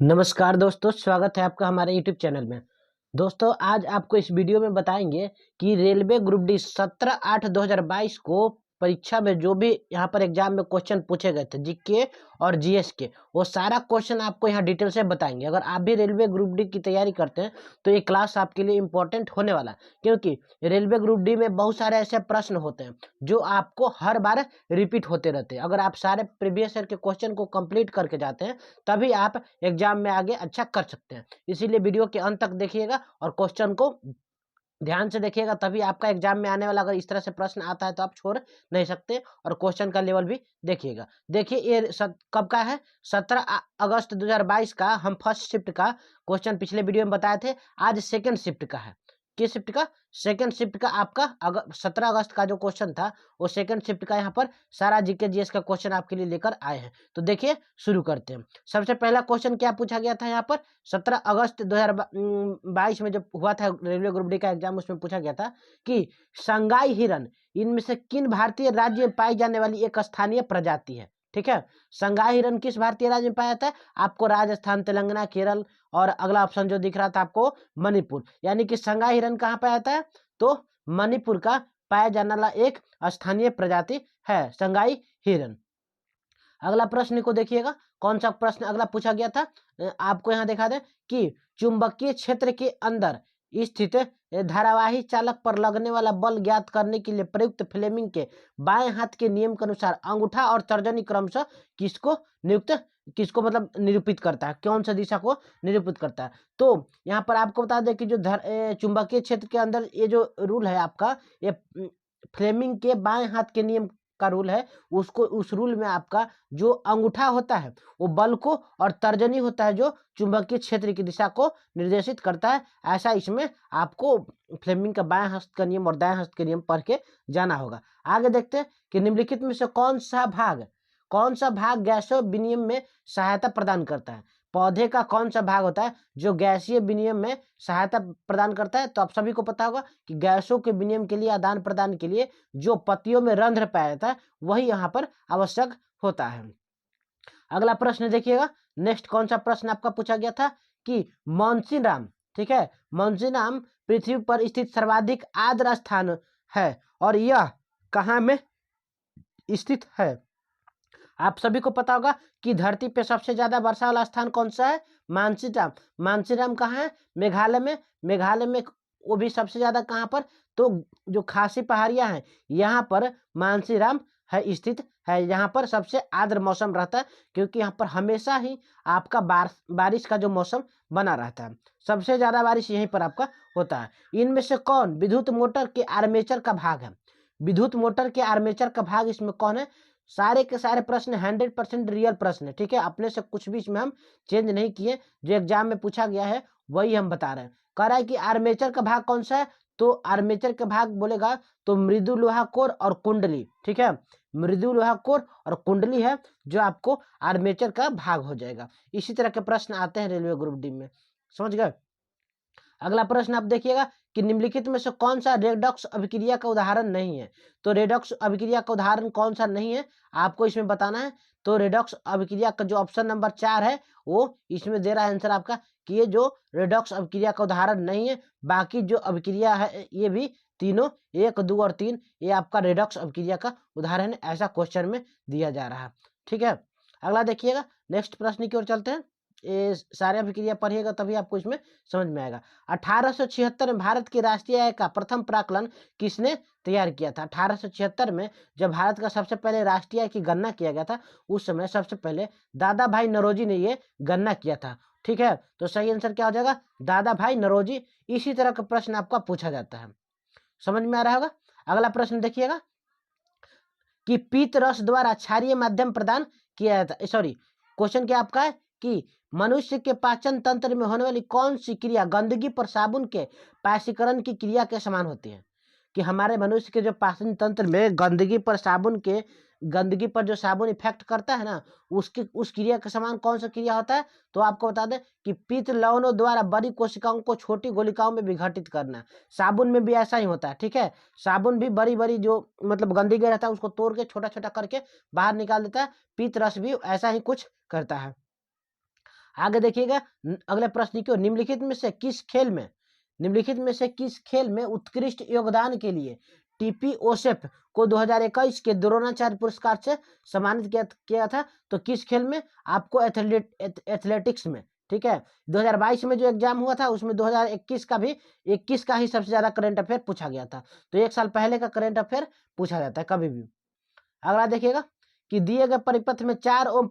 नमस्कार दोस्तों, स्वागत है आपका हमारे यूट्यूब चैनल में। दोस्तों, आज आपको इस वीडियो में बताएंगे कि रेलवे ग्रुप डी 17/8/2022 को परीक्षा में जो भी यहाँ पर एग्जाम में क्वेश्चन पूछे गए थे जीके और जीएस के, वो सारा क्वेश्चन आपको यहाँ डिटेल से बताएंगे। अगर आप भी रेलवे ग्रुप डी की तैयारी करते हैं तो ये क्लास आपके लिए इम्पोर्टेंट होने वाला है, क्योंकि रेलवे ग्रुप डी में बहुत सारे ऐसे प्रश्न होते हैं जो आपको हर बार रिपीट होते रहते हैं। अगर आप सारे प्रीवियस ईयर के क्वेश्चन को कंप्लीट करके जाते हैं तभी आप एग्जाम में आगे अच्छा कर सकते हैं। इसीलिए वीडियो के अंत तक देखिएगा और क्वेश्चन को ध्यान से देखिएगा, तभी आपका एग्जाम में आने वाला अगर इस तरह से प्रश्न आता है तो आप छोड़ नहीं सकते। और क्वेश्चन का लेवल भी देखिएगा। देखिए ये कब का है, 17 अगस्त 2022 का। हम फर्स्ट शिफ्ट का क्वेश्चन पिछले वीडियो में बताए थे, आज सेकंड शिफ्ट का है। किस शिफ्ट का? सेकंड शिफ्ट का। आपका 17 अगस्त का जो क्वेश्चन था वो सेकंड शिफ्ट का यहाँ पर सारा जीके जीएस का क्वेश्चन आपके लिए लेकर आए हैं। तो देखिए शुरू करते हैं। सबसे पहला क्वेश्चन क्या पूछा गया था यहाँ पर, 17 अगस्त 2022 में जब हुआ था रेलवे ग्रुप डी का एग्जाम, उसमें पूछा गया था कि संगाई हिरन इनमें से किन भारतीय राज्य में पाई जाने वाली एक स्थानीय प्रजाति है। ठीक है, संगाई हिरन किस भारतीय राज्य में पाया जाता है? आपको राजस्थान, तेलंगाना, केरल और अगला ऑप्शन जो दिख रहा था आपको मणिपुर। यानी कि संगाई हिरन कहाँ पाया जाता है? तो मणिपुर का पाया जाने वाला एक स्थानीय प्रजाति है संगाई हिरन। अगला प्रश्न को देखिएगा, कौन सा प्रश्न अगला पूछा गया था। आपको यहाँ दिखा दें कि चुंबकीय क्षेत्र के अंदर स्थित धारावाही चालक पर लगने वाला बल ज्ञात करने के लिए प्रयुक्त फ्लेमिंग के बाएं हाथ के नियम के अनुसार अंगूठा और तर्जनी क्रमशः किसको मतलब निरूपित करता है, कौन सा दिशा को निरूपित करता है। तो यहाँ पर आपको बता दें कि जो चुंबकीय क्षेत्र के अंदर ये जो रूल है आपका, ये फ्लेमिंग के बाएं हाथ के नियम का रूल है, उसको उस रूल में आपका जो अंगूठा होता है वो बल को, और तर्जनी होता है जो चुंबकीय क्षेत्र की दिशा को निर्देशित करता है। ऐसा इसमें आपको फ्लेमिंग का बाएं हस्त का नियम और दाएं हस्त का नियम पढ़ के जाना होगा। आगे देखते हैं कि निम्नलिखित में से कौन सा भाग गैसों विनिमय में सहायता प्रदान करता है। पौधे का कौन सा भाग होता है जो गैसीय विनिमय में सहायता प्रदान करता है? तो आप सभी को पता होगा कि गैसों के विनिमय के लिए, आदान प्रदान के लिए जो पत्तियों में रंध्र पाया जाता है वही यहाँ पर आवश्यक होता है। अगला प्रश्न देखिएगा, नेक्स्ट कौन सा प्रश्न आपका पूछा गया था कि मॉन्सिनराम, ठीक है, मॉन्सिनराम पृथ्वी पर स्थित सर्वाधिक आर्द्र स्थान है और यह कहाँ में स्थित है? आप सभी को पता होगा कि धरती पे सबसे ज्यादा वर्षा वाला स्थान कौन सा है? मानसीराम। मानसीराम कहाँ है? मेघालय में। मेघालय में वो भी सबसे ज्यादा कहाँ पर? तो जो खासी पहाड़ियां हैं यहाँ पर मानसीराम है स्थित है। यहाँ पर सबसे आर्द्र मौसम रहता है, क्योंकि यहाँ पर हमेशा ही आपका बारिश का जो मौसम बना रहता है। सबसे ज्यादा बारिश यहीं पर आपका होता है। इनमें से कौन विद्युत मोटर के आर्मेचर का भाग है? विद्युत मोटर के आर्मेचर का भाग इसमें कौन है? सारे के सारे प्रश्न 100% रियल प्रश्न है। ठीक है, अपने से कुछ भी इसमें हम चेंज नहीं किए, जो एग्जाम में पूछा गया है वही हम बता रहे हैं। कह रहा है कि आर्मेचर का भाग कौन सा है? तो आर्मेचर का भाग बोलेगा तो मृदु लोहा कोर और कुंडली। ठीक है, मृदु लोहा कोर और कुंडली है जो आपको आर्मेचर का भाग हो जाएगा। इसी तरह के प्रश्न आते हैं रेलवे ग्रुप डी में, समझ गए। अगला प्रश्न आप देखिएगा कि निम्नलिखित में से कौन सा रेडॉक्स अभिक्रिया का उदाहरण नहीं है। तो रेडॉक्स अभिक्रिया का उदाहरण कौन सा नहीं है आपको इसमें बताना है। तो रेडॉक्स अभिक्रिया का जो ऑप्शन नंबर 4 है वो इसमें दे रहा है आंसर आपका कि ये जो रेडॉक्स अभिक्रिया का उदाहरण नहीं है। बाकी जो अभिक्रिया है ये भी तीनों 1, 2 और 3 ये आपका रेडॉक्स अभिक्रिया का उदाहरण है, ऐसा क्वेश्चन में दिया जा रहा है। ठीक है, अगला देखिएगा, नेक्स्ट प्रश्न की ओर चलते हैं। ये सारे अभिक्रिया पढ़िएगा तभी आपको इसमें समझ में आएगा। 1876 में भारत की राष्ट्रीय आय का प्रथम प्राकलन किसने तैयार किया था? 1876 में जब भारत का सबसे पहले राष्ट्रीय आय की गणना किया गया था, उस समय सबसे पहले दादा भाई नौरोजी ने ये गणना किया था। ठीक है, तो सही आंसर क्या हो जाएगा? दादा भाई नौरोजी। इसी तरह का प्रश्न आपका पूछा जाता है, समझ में आ रहा होगा। अगला प्रश्न देखिएगा कि पीत रस द्वारा क्षारीय माध्यम प्रदान किया जाता है। सॉरी, क्वेश्चन क्या आपका है कि मनुष्य के पाचन तंत्र में होने वाली कौन सी क्रिया गंदगी पर साबुन के पाशीकरण की क्रिया के समान होती है? कि हमारे मनुष्य के जो पाचन तंत्र में गंदगी पर जो साबुन इफेक्ट करता है ना, उसकी उस क्रिया के समान कौन सा क्रिया होता है? तो आपको बता दें कि पित्त लवणों द्वारा बड़ी कोशिकाओं को छोटी गोलिकाओं में विघटित करना। साबुन में भी ऐसा ही होता है। ठीक है, साबुन भी बड़ी बड़ी जो मतलब गंदगी रहता है उसको तोड़ के छोटा छोटा करके बाहर निकाल देता है। पित्त रस भी ऐसा ही कुछ करता है। आगे देखिएगा अगले प्रश्न की ओर, निम्नलिखित में से किस खेल में उत्कृष्ट योगदान के लिए टीपी ओशेफ को 2021 के द्रोणाचार्य पुरस्कार से सम्मानित किया था? तो किस खेल में? आपको एथलेटिक्स में। ठीक है, 2022 में जो एग्जाम हुआ था उसमें 2021 का ही सबसे ज्यादा करंट अफेयर पूछा गया था। तो एक साल पहले का करंट अफेयर पूछा जाता है कभी भी। अगला देखिएगा कि दिए गए परिपथ में 4 ओम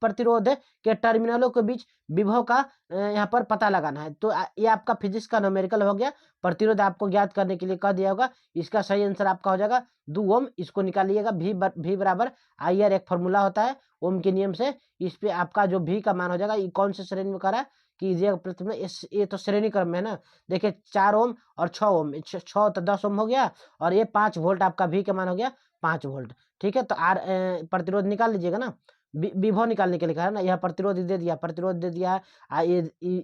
प्रतिरोध के टर्मिनलों के बीच विभव का यहाँ पर पता लगाना है। तो ये आपका फिजिक्स का न्यूमेरिकल हो गया। प्रतिरोध आपको ज्ञात करने के लिए कह दिया होगा। इसका सही आंसर आपका हो जाएगा 2 ओम। इसको निकालिएगा, भी बराबर IR एक फॉर्मूला होता है ओम के नियम से। इस पे आपका जो भी का मान हो जाएगा, ये कौन से श्रेणी में करा कि ये तो श्रेणी क्रम में है ना। देखिए 4 ओम और 6 ओम, 6 तो 10 ओम हो गया, और ये 5 वोल्ट आपका भी का मान हो गया 5 वोल्ट। ठीक है, तो प्रतिरोध निकाल लीजिएगा ना, विभव निकालने के लिए कहा है ना। यह प्रतिरोध दे दिया है, ये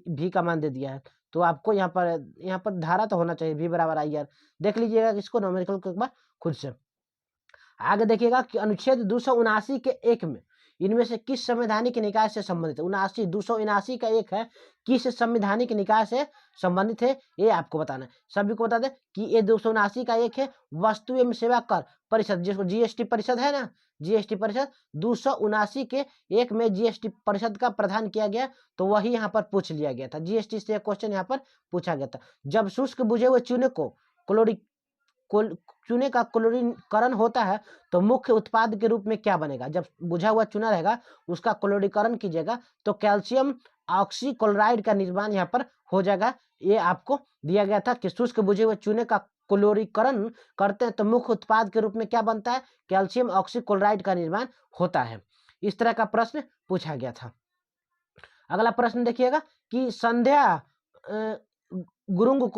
भी का मान दे दिया है। तो आपको यहाँ पर धारा तो होना चाहिए भी बराबर IR। देख लीजिएगा इसको न्यूमेरिकल को एक बार खुद से। आगे देखिएगा कि अनुच्छेद 279 के 1 में इनमें से किस संवैधानिक निकाय से संबंधित है? 279 का 1 है, किस संवैधानिक निकाय से संबंधित है ये आपको बताना है। सभी को बता दें कि ये 279 का 1 है वस्तु एवं सेवा कर परिषद, जिसको GST परिषद है ना, GST परिषद 279 के 1 में GST परिषद का प्रावधान किया गया। तो वही यहाँ पर पूछ लिया गया था, GST से क्वेश्चन यहाँ पर पूछा गया था। जब शुष्क बुझे हुए चूने को चूने का क्लोरीकरण होता है तो मुख्य उत्पाद के रूप में क्या बनेगा? जब बुझा हुआ चूना रहेगा उसका क्लोरीकरण कीजिएगा तो कैल्शियम ऑक्सीक्लोराइड का निर्माण यहाँ पर हो जाएगा। ये आपको दिया गया था कि शुष्क बुझे हुए चूने का क्लोरीकरण करते हैं तो मुख्य उत्पाद के रूप में क्या बनता है? कैल्शियम ऑक्सीक्लोराइड का निर्माण होता है। इस तरह का प्रश्न पूछा गया था। अगला प्रश्न देखिएगा कि संध्या गुरुंग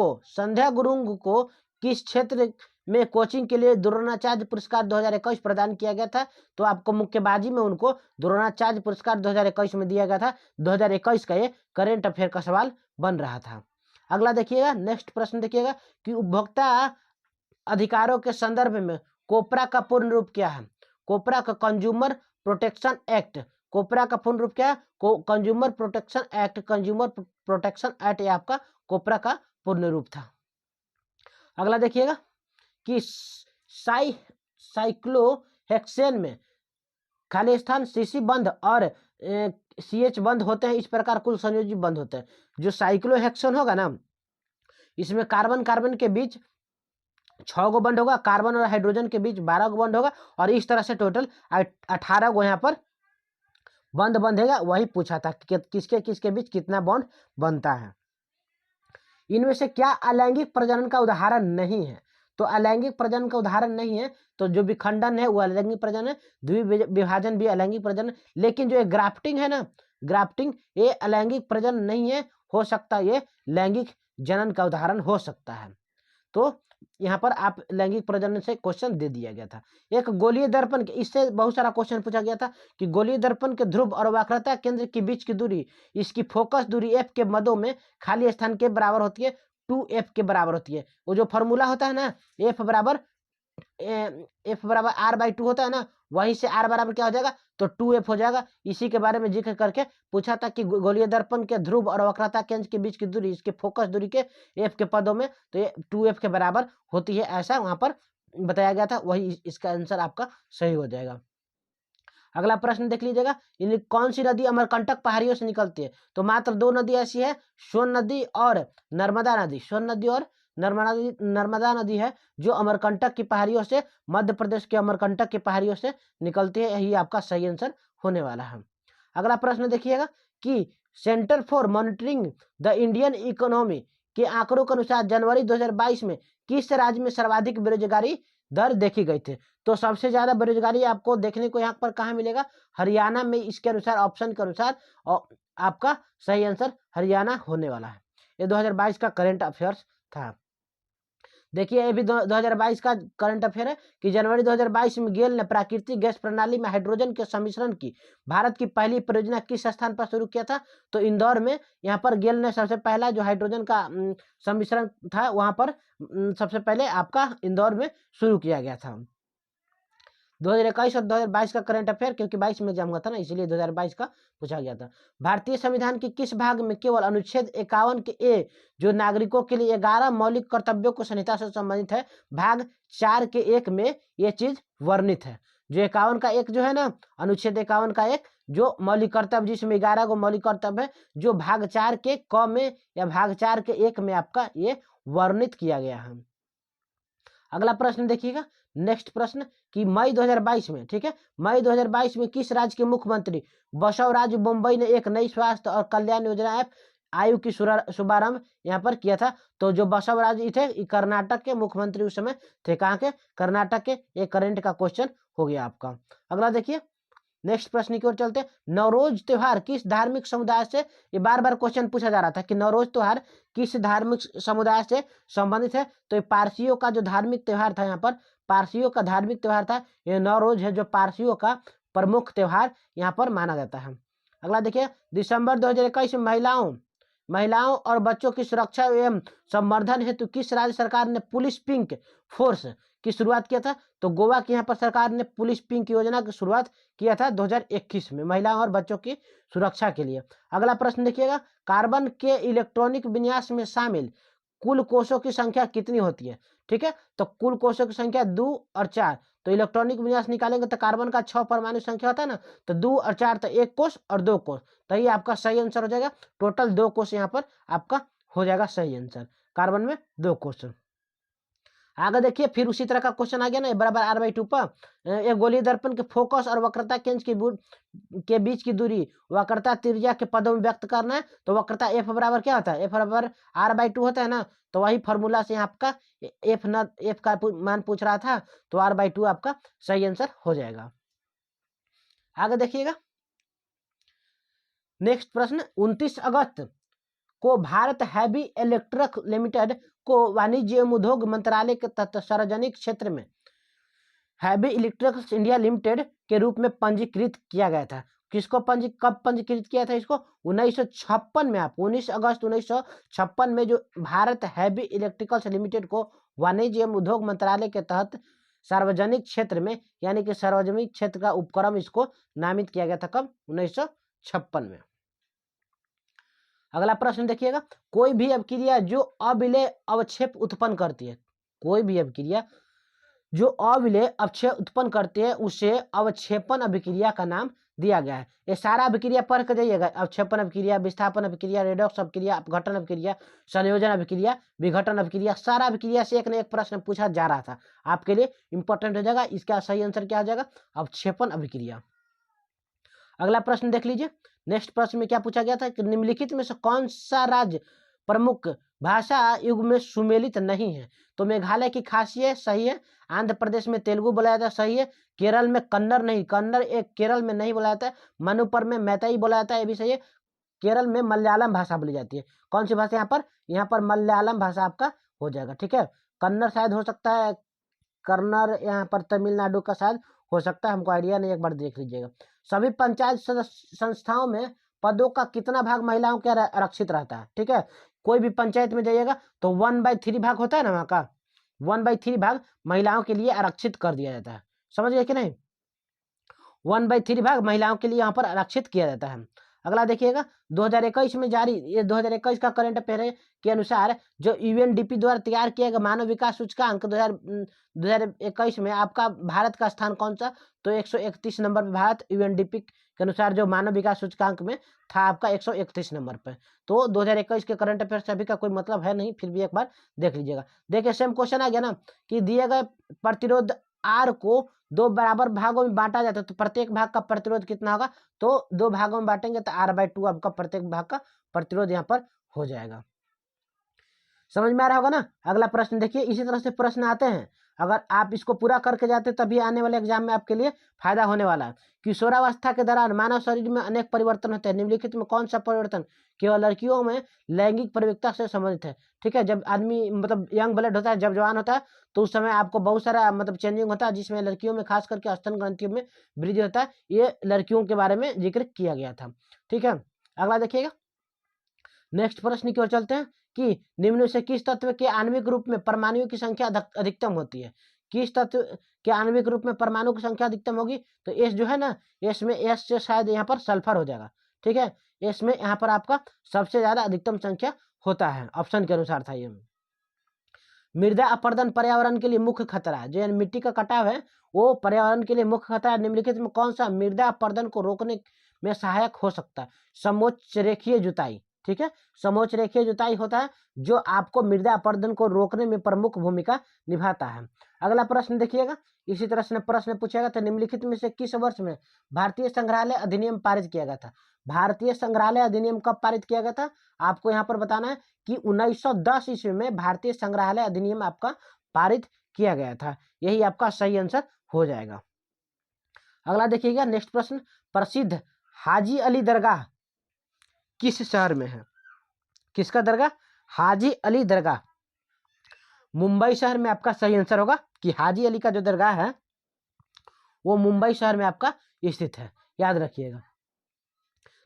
को किस क्षेत्र में कोचिंग के लिए द्रोणाचार्य पुरस्कार 2021 प्रदान किया गया था? तो आपको मुक्केबाजी में उनको द्रोणाचार्य पुरस्कार 2021 में दिया गया था। 2021 का ये करेंट अफेयर का सवाल बन रहा था। अगला देखिएगा, नेक्स्ट प्रश्न देखिएगा कि उपभोक्ता अधिकारों के संदर्भ में कोपरा का पूर्ण रूप क्या है? कोपरा का कंज्यूमर प्रोटेक्शन एक्ट। कोपरा का पूर्ण रूप क्या है? Consumer protection act. Consumer protection act ये आपका कोपरा का पूर्ण रूप था। अगला देखिएगा कि साइक्लोहेक्सेन में खाली स्थान CC बंध और CH बंध होते हैं। इस प्रकार कुल संयोजी बंध होते हैं। जो साइक्लोहेक्सेन होगा ना, इसमें कार्बन के बीच 6 गो बंध होगा, कार्बन और हाइड्रोजन के बीच 12 गो बंध होगा, और इस तरह से टोटल 18 गो यहाँ पर बंध बंधेगा। वही पूछा था कि किसके बीच कितना बॉन्ड बनता है। इनमें से क्या अलैंगिक प्रजनन का उदाहरण नहीं है? तो अलैंगिक प्रजनन का उदाहरण नहीं है तो जो विखंडन है वो अलैंगिक प्रजनन है, द्विविभाजन भी अलैंगिक प्रजनन। लेकिन जो ग्राफ्टिंग है ना, ग्राफ्टिंग ये अलैंगिक प्रजनन नहीं है, हो सकता है ये लैंगिक जनन का उदाहरण हो सकता है। तो यहाँ पर आप लैंगिक प्रजनन से क्वेश्चन दे दिया गया था। एक गोलीय दर्पण के, इससे बहुत सारा क्वेश्चन पूछा गया था कि गोलीय दर्पण के ध्रुव और वक्रता केंद्र के बीच की दूरी, इसकी फोकस दूरी F के मदों में खाली स्थान के बराबर होती है, 2F के बराबर होती है। वो जो फॉर्मूला होता है ना, F बराबर R/2 होता है ना, वहीं से R बराबर क्या हो जाएगा? तो 2F हो जाएगा। इसी के बारे में जिक्र करके पूछा था कि गोलीय दर्पण के ध्रुव और वक्रता केंद्र के बीच की दूरी, इसके फोकस दूरी के F के पदों में, तो ये 2F के बराबर होती है, ऐसा वहां पर बताया गया था। वही इसका आंसर आपका सही हो जाएगा। अगला प्रश्न देख लीजिएगा, इन कौन सी नदी अमरकंटक पहाड़ियों से निकलती है? तो मात्र 2 नदी ऐसी है, सोन नदी और नर्मदा नदी। सोन नदी और नर्मदा नदी है जो अमरकंटक की पहाड़ियों से, मध्य प्रदेश के अमरकंटक की पहाड़ियों से निकलती है। यही आपका सही आंसर होने वाला है। अगला प्रश्न देखिएगा कि centre for monitoring the Indian economy के आंकड़ों के अनुसार जनवरी 2022 में किस राज्य में सर्वाधिक बेरोजगारी दर देखी गई थी? तो सबसे ज्यादा बेरोजगारी आपको देखने को यहाँ पर कहाँ मिलेगा? हरियाणा में। इसके अनुसार, ऑप्शन के अनुसार, और आपका सही आंसर हरियाणा होने वाला है। ये 2022 का करंट अफेयर्स था। देखिए ये भी 2022 का करंट अफेयर है कि जनवरी 2022 में गेल ने प्राकृतिक गैस प्रणाली में हाइड्रोजन के सम्मिश्रण की भारत की पहली परियोजना किस स्थान पर शुरू किया था? तो इंदौर में। यहाँ पर गेल ने सबसे पहला जो हाइड्रोजन का सम्मिश्रण था वहां पर सबसे पहले आपका इंदौर में शुरू किया गया था। 2021 और 2022 का करंट अफेयर, क्योंकि 22 में एग्जाम हुआ था ना, इसलिए 2022 का पूछा गया था। भारतीय संविधान के किस भाग में केवल अनुच्छेद 51 के ए, जो नागरिकों के लिए 11 मौलिक कर्तव्यों को संहिता से संबंधित है, भाग 4 के 1 में ये चीज वर्णित है। जो 51 का 1 जो है ना, अनुच्छेद 51 का 1, जो मौलिक कर्तव्य, जिसमें 11 को मौलिक कर्तव्य है, जो भाग 4 के क में या भाग 4 के 1 में आपका ये वर्णित किया गया है। अगला प्रश्न देखिएगा, नेक्स्ट प्रश्न कि मई 2022 में, ठीक है, मई 2022 में किस राज्य के मुख्यमंत्री बसवराज बोम्मई ने एक नई स्वास्थ्य और कल्याण योजना ऐप आयु की शुभारंभ यहाँ पर किया था? तो जो बसवराज थे कर्नाटक के मुख्यमंत्री उस समय थे। कहाँ के? कर्नाटक के। एक करंट का क्वेश्चन हो गया आपका। अगला देखिए, नेक्स्ट प्रश्न की ओर चलते हैं। नवरोज त्योहार किस धार्मिक समुदाय से, ये बार बार क्वेश्चन पूछा जा रहा था कि नवरोज त्योहार किस धार्मिक समुदाय से संबंधित है? तो ये पारसियों का जो धार्मिक त्योहार था, यहाँ पर पारसियों का धार्मिक त्योहार था ये नवरोज है, जो पारसियों का प्रमुख त्योहार यहाँ पर माना जाता है। अगला देखिए, दिसंबर 2021 में महिलाओं और बच्चों की सुरक्षा एवं संवर्धन हेतु किस राज्य सरकार ने पुलिस पिंक फोर्स की शुरुआत किया था? तो गोवा की यहाँ पर सरकार ने पुलिस पिंक योजना की शुरुआत किया था 2021 में, महिलाओं और बच्चों की सुरक्षा के लिए। अगला प्रश्न देखिएगा, कार्बन के इलेक्ट्रॉनिक विन्यास में शामिल कुल कोषों की संख्या कितनी होती है? ठीक है, तो कुल कोषों की संख्या 2 और 4। तो इलेक्ट्रॉनिक विन्यास निकालेंगे तो कार्बन का 6 परमाणु संख्या होता है ना, तो 2 और 4, तो 1 कोष और 2 कोष, तो ये आपका सही आंसर हो जाएगा। टोटल 2 कोष यहाँ पर आपका हो जाएगा सही आंसर, कार्बन में 2 कोष। आगे देखिए, फिर उसी तरह का क्वेश्चन आ गया ना, बराबर r/2 पर एक गोलीय दर्पण के फोकस और वक्रता केंद्र के बीच की दूरी वक्रता त्रिज्या के पदों में व्यक्त करना है। तो वक्रता f बराबर क्या होता है? f बराबर r/2 होता है ना, तो वही फॉर्मूला से आपका f का मान पूछ रहा था, तो r/2 आपका सही आंसर हो जाएगा। आगे देखिएगा, नेक्स्ट प्रश्न, 29 अगस्त को भारत हैवी इलेक्ट्रिक लिमिटेड को वाणिज्य एवं उद्योग मंत्रालय के तहत सार्वजनिक क्षेत्र में हैवी इलेक्ट्रिकल्स इंडिया लिमिटेड के रूप में पंजीकृत किया गया था। किसको कब पंजीकृत किया था इसको? 1956 में। आप 19 अगस्त 1956 में जो भारत हैवी इलेक्ट्रिकल्स लिमिटेड को वाणिज्य एवं उद्योग मंत्रालय के तहत सार्वजनिक क्षेत्र में, यानी कि सार्वजनिक क्षेत्र का उपक्रम इसको नामित किया गया था। कब? 1956 में। अगला प्रश्न देखिएगा, कोई भी अभिक्रिया जो अविलेय अवक्षेप उत्पन्न करती है, कोई भी अभिक्रिया जो अविलेय अवक्षेप उत्पन्न करती है उसे अवक्षेपण अभिक्रिया का नाम दिया गया है। ये सारा अभिक्रिया पढ़ कर जाइएगा, अवक्षेपण अभिक्रिया, विस्थापन अभिक्रिया, रेडॉक्स अभिक्रिया, अपघटन अभिक्रिया, संयोजन अभिक्रिया, विघटन अभिक्रिया, सारा अभिक्रिया से एक न एक प्रश्न पूछा जा रहा था, आपके लिए इंपॉर्टेंट हो जाएगा। इसका सही आंसर क्या हो जाएगा? अवक्षेपण अभिक्रिया। अगला प्रश्न देख लीजिए, नेक्स्ट प्रश्न में क्या पूछा गया था कि निम्नलिखित में से कौन सा राज्य प्रमुख भाषा युग में सुमेलित नहीं है? तो मेघालय की खासी सही है, आंध्र प्रदेश में तेलुगु बोला जाता है सही है, केरल में कन्नड़ नहीं, कन्नड़ एक केरल में नहीं बोला जाता है, मणिपुर में मैतेई बोला जाता है, ये भी सही है, केरल में मलयालम भाषा बोली जाती है। कौन सी भाषा यहाँ पर मलयालम भाषा आपका हो जाएगा। ठीक है, कन्नड़ शायद हो सकता है, कन्नड़ यहाँ पर तमिलनाडु का शायद हो सकता है, हमको आइडिया नहीं, एक बार देख लीजिएगा। सभी पंचायत संस्थाओं में पदों का कितना भाग महिलाओं के आरक्षित रहता है? ठीक है, कोई भी पंचायत में जाइएगा तो 1/3 भाग होता है ना, वहाँ का 1/3 भाग महिलाओं के लिए आरक्षित कर दिया जाता है। समझ गए कि नहीं? 1/3 भाग महिलाओं के लिए यहाँ पर आरक्षित किया जाता है। अगला देखिएगा, 2021 में जारी, ये 2021 का करंट अफेयर के अनुसार जो यूएनडीपी द्वारा तैयार किया गया मानव विकास सूचकांक 2021 में आपका भारत का स्थान कौन सा? तो 131 नंबर पे भारत यूएनडीपी के अनुसार जो मानव विकास सूचकांक में था आपका 131 नंबर पे। तो 2021 के करंट अफेयर से अभी का कोई मतलब है नहीं, फिर भी एक बार देख लीजिएगा। देखिए, सेम क्वेश्चन आ गया ना कि दिए गए प्रतिरोध आर को 2 बराबर भागों में बांटा जाता है, तो प्रत्येक भाग का प्रतिरोध कितना होगा? तो 2 भागों में बांटेंगे तो r/2 आपका प्रत्येक भाग का प्रतिरोध यहाँ पर हो जाएगा। समझ में आ रहा होगा ना? अगला प्रश्न देखिए, इसी तरह से प्रश्न आते हैं, अगर आप इसको पूरा करके जाते तभी आने वाले एग्जाम में आपके लिए फायदा होने वाला है। किशोरावस्था के दौरान मानव शरीर में अनेक परिवर्तन होते हैं, निम्नलिखित में कौन सा परिवर्तन केवल लड़कियों में लैंगिक प्रवृत्ति से संबंधित है? ठीक है, जब आदमी मतलब यंग ब्लड होता है, जब जवान होता है, तो उस समय आपको बहुत सारा मतलब चेंजिंग होता है, जिसमें लड़कियों में खास करके स्तन ग्रंथियों में वृद्धि होता है। ये लड़कियों के बारे में जिक्र किया गया था। ठीक है, अगला देखिएगा, नेक्स्ट प्रश्न की ओर चलते हैं कि निम्न से किस तत्व के आणविक रूप में परमाणुओं की संख्या अधिकतम होती है? किस तत्व के आणविक रूप में परमाणु की संख्या अधिकतम होगी? तो एस जो है ना, एस में एस से शायद यहाँ पर सल्फर हो जाएगा। ठीक है, एस में यहाँ पर आपका सबसे ज्यादा अधिकतम संख्या होता है, ऑप्शन के अनुसार था ये। मृदा अपरदन पर्यावरण के लिए मुख्य खतरा है, जो मिट्टी का कटाव है वो पर्यावरण के लिए मुख्य खतरा है। निम्नलिखित में कौन सा मृदा अपरदन को रोकने में सहायक हो सकता है? समोच्च रेखीय जुताई। ठीक है, समोच्च रेखीय जुताई होता है जो आपको मृदा अपरदन को रोकने में प्रमुख भूमिका निभाता है। अगला प्रश्न देखिएगा, इसी तरह से प्रश्न पूछेगा तो निम्नलिखित में से किस वर्ष में भारतीय संग्रहालय अधिनियम पारित किया गया था? भारतीय संग्रहालय अधिनियम कब पारित किया गया था? आपको यहाँ पर बताना है कि 1910 ईस्वी में भारतीय संग्रहालय अधिनियम आपका पारित किया गया था। यही आपका सही आंसर हो जाएगा। अगला देखिएगा, नेक्स्ट प्रश्न, प्रसिद्ध हाजी अली दरगाह किस शहर में है? किसका दरगाह? हाजी अली दरगाह मुंबई शहर में आपका सही आंसर होगा कि हाजी अली का जो दरगाह है वो मुंबई शहर में आपका स्थित है, याद रखिएगा।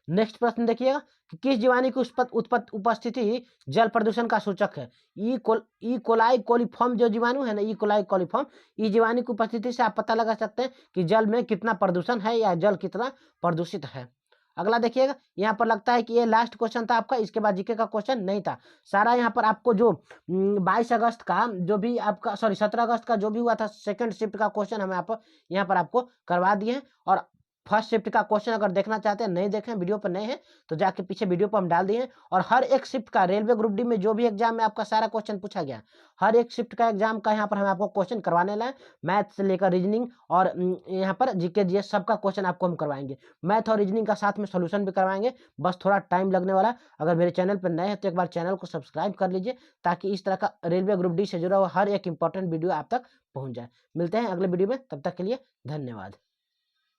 नेक्स्ट प्रश्न देखिएगा कि किस जीवाणु की उपस्थिति जल प्रदूषण का सूचक है? ई कोलाई कोलीफॉर्म जो जीवाणु है ना, ई कोलाई कोलीफॉर्म, ई जीवाणु की उपस्थिति से आप पता लगा सकते हैं कि जल में कितना प्रदूषण है या जल कितना प्रदूषित है। अगला देखिएगा, यहाँ पर लगता है कि ये लास्ट क्वेश्चन था आपका, इसके बाद जीके का क्वेश्चन नहीं था सारा। यहाँ पर आपको जो 22 अगस्त का जो भी आपका 17 अगस्त का जो भी हुआ था सेकंड शिफ्ट का क्वेश्चन हम यहाँ पर आपको करवा दिए हैं। और फर्स्ट शिफ्ट का क्वेश्चन अगर देखना चाहते हैं, नहीं देखें, वीडियो पर नहीं है तो जाके पीछे वीडियो पर हम डाल दिए हैं। और हर एक शिफ्ट का रेलवे ग्रुप डी में जो भी एग्जाम में आपका सारा क्वेश्चन पूछा गया, हर एक शिफ्ट का एग्जाम का यहाँ पर हम आपको क्वेश्चन करवाने लाए। मैथ से लेकर रीजनिंग और यहाँ पर जीके जीएस सबका क्वेश्चन आपको हम करवाएंगे। मैथ और रीजनिंग का साथ में सोल्यूशन भी करवाएंगे, बस थोड़ा टाइम लगने वाला है। अगर मेरे चैनल पर नए हैं तो एक बार चैनल को सब्सक्राइब कर लीजिए ताकि इस तरह का रेलवे ग्रुप डी से जुड़ा हुआ हर एक इंपॉर्टेंट वीडियो आप तक पहुँच जाए। मिलते हैं अगले वीडियो में, तब तक के लिए धन्यवाद।